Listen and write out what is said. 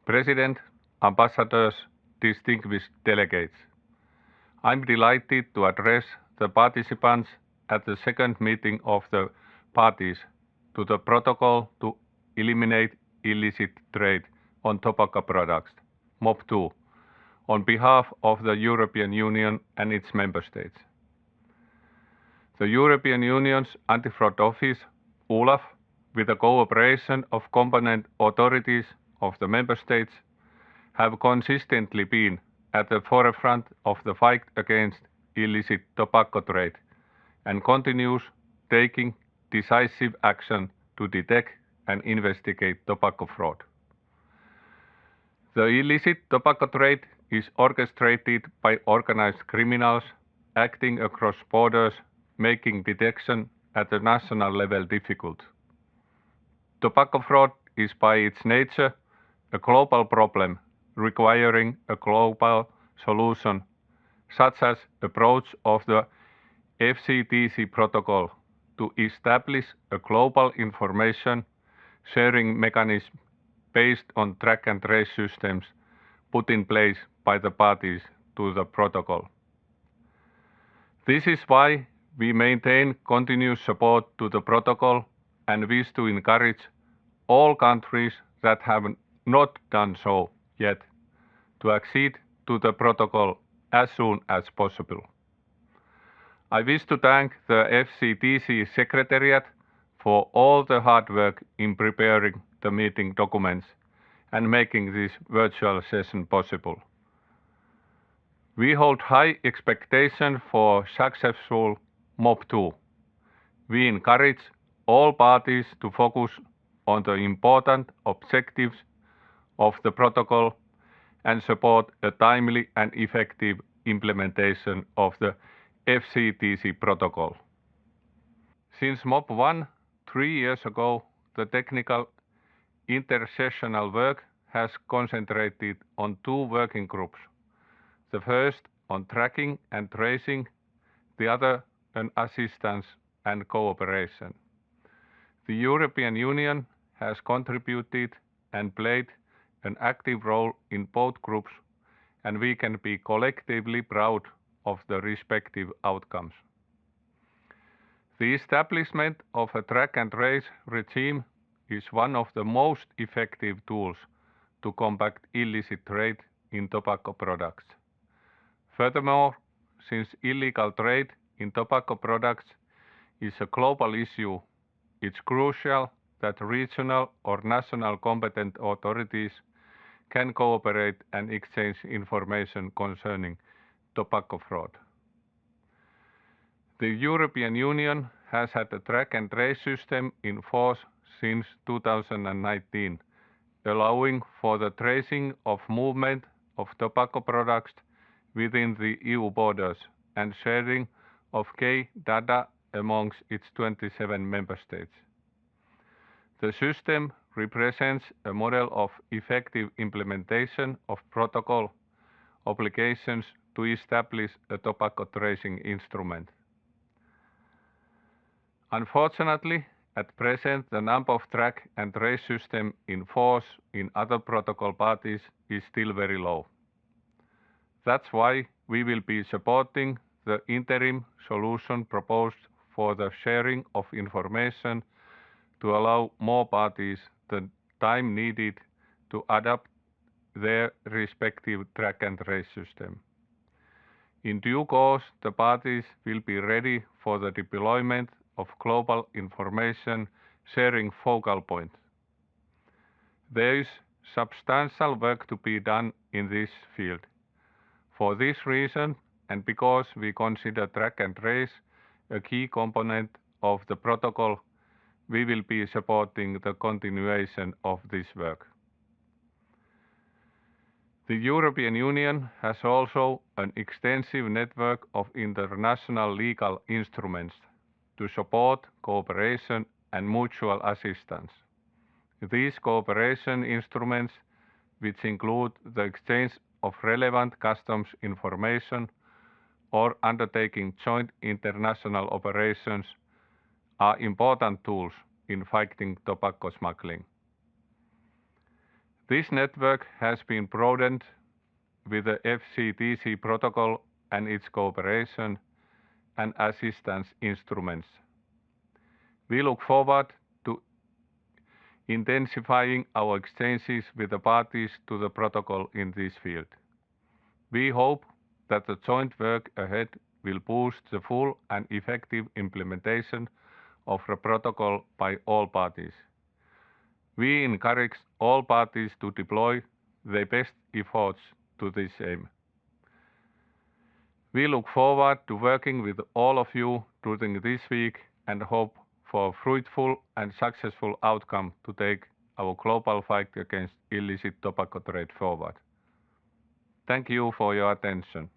President, ambassadors, distinguished delegates, I'm delighted to address the participants at the second meeting of the parties to the Protocol to Eliminate Illicit Trade on Tobacco Products, MOP2, on behalf of the European Union and its member states. The European Union's Anti-Fraud Office, OLAF, with the cooperation of competent authorities of the member states, have consistently been at the forefront of the fight against illicit tobacco trade and continues taking decisive action to detect and investigate tobacco fraud. The illicit tobacco trade is orchestrated by organized criminals acting across borders, making detection at the national level difficult. Tobacco fraud is by its nature a global problem requiring a global solution, such as approach of the FCTC protocol to establish a global information sharing mechanism based on track and trace systems put in place by the parties to the protocol. This is why we maintain continuous support to the protocol and wish to encourage all countries that have not done so yet to accede to the protocol as soon as possible. I wish to thank the FCTC Secretariat for all the hard work in preparing the meeting documents and making this virtual session possible. We hold high expectations for successful MOP2. We encourage all parties to focus on the important objectives of the protocol and support a timely and effective implementation of the FCTC protocol. Since MOP1 3 years ago, the technical intersessional work has concentrated on two working groups. The first on tracking and tracing, the other on assistance and cooperation. The European Union has contributed and played an active role in both groups, and we can be collectively proud of the respective outcomes. The establishment of a track and trace regime is one of the most effective tools to combat illicit trade in tobacco products. Furthermore, since illegal trade in tobacco products is a global issue, it's crucial that regional or national competent authorities can cooperate and exchange information concerning tobacco fraud. The European Union has had a track and trace system in force since 2019, allowing for the tracing of movement of tobacco products within the EU borders and sharing of key data amongst its 27 member states. The system represents a model of effective implementation of protocol obligations to establish a tobacco tracing instrument. Unfortunately, at present, the number of track and trace systems in force in other protocol parties is still very low. That's why we will be supporting the interim solution proposed for the sharing of information to allow more parties the time needed to adapt their respective track and trace system. In due course, the parties will be ready for the deployment of global information sharing focal points. There is substantial work to be done in this field. For this reason, and because we consider track and trace a key component of the protocol, we will be supporting the continuation of this work. The European Union has also an extensive network of international legal instruments to support cooperation and mutual assistance. These cooperation instruments, which include the exchange of relevant customs information or undertaking joint international operations, are important tools in fighting tobacco smuggling. This network has been broadened with the FCTC protocol and its cooperation and assistance instruments. We look forward to intensifying our exchanges with the parties to the protocol in this field. We hope that the joint work ahead will boost the full and effective implementation of the protocol by all parties. We encourage all parties to deploy their best efforts to this aim. We look forward to working with all of you during this week and hope for a fruitful and successful outcome to take our global fight against illicit tobacco trade forward. Thank you for your attention.